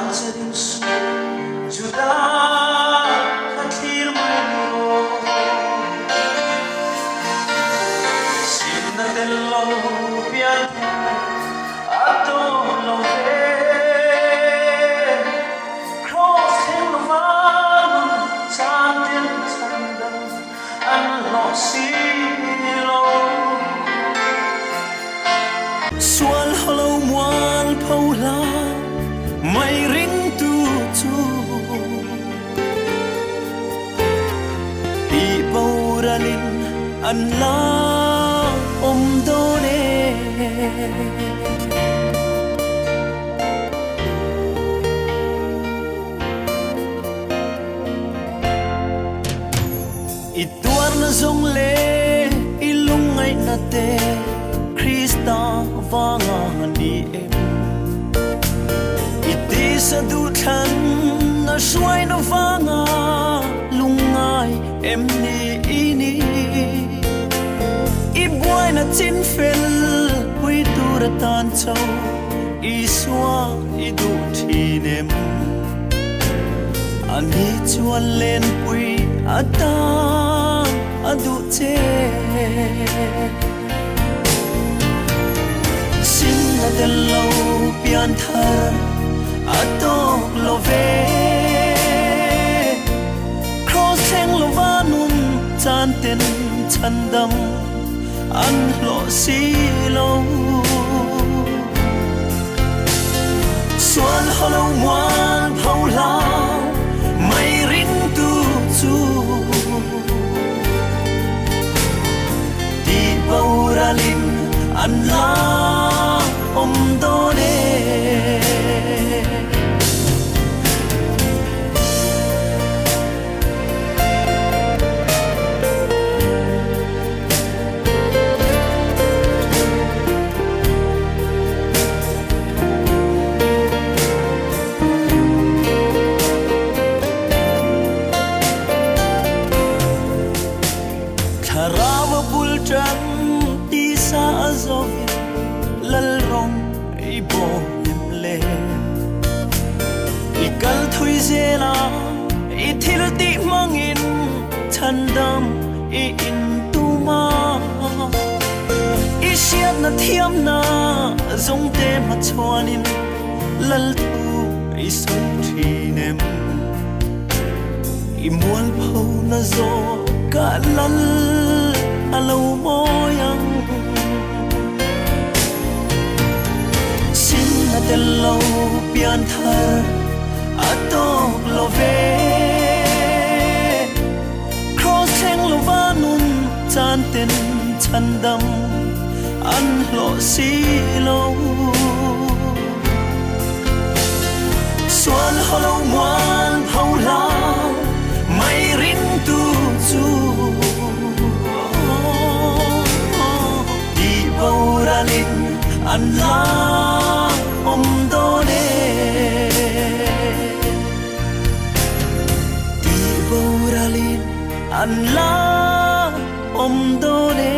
Angelim su juda khatir mayo Sinna dello pianta ato lo ve Cross in the valley chanting chanda and lo silo Sual hollow mual paula Mai ring tu chu Di bauralin an la do ne Ituar na zong le ilungay na te Krista vanga ni em Sa du than na suai no vanga lungai em ni ini I buai na chin fel hui tu ra tan chau I swa I du thin em Ani chuan len pui ata adu che Sin na del lo pian thar Atok lo ve Cross heng lo vanun chan ten chan dam An lo si lo Suan holo muan phau lao Mai ring tu chu Di bauralin an la do ne Harawa bultan di sa azovin lalrong ibo nimle Ikal thui zela ithil ti mangin thandam I intuma Isiat na thiam na zong te ma chwanin lal thu I sung thinem I muan phau na zo ka lal alo moyang Sin na dello pian thar atok lo ve Cross heng lo vanun chan ten chan dam an lo si lo Suan holo muan phau lao Mai rin tu chu Di bauralin an la do ne Di bauralin an la do ne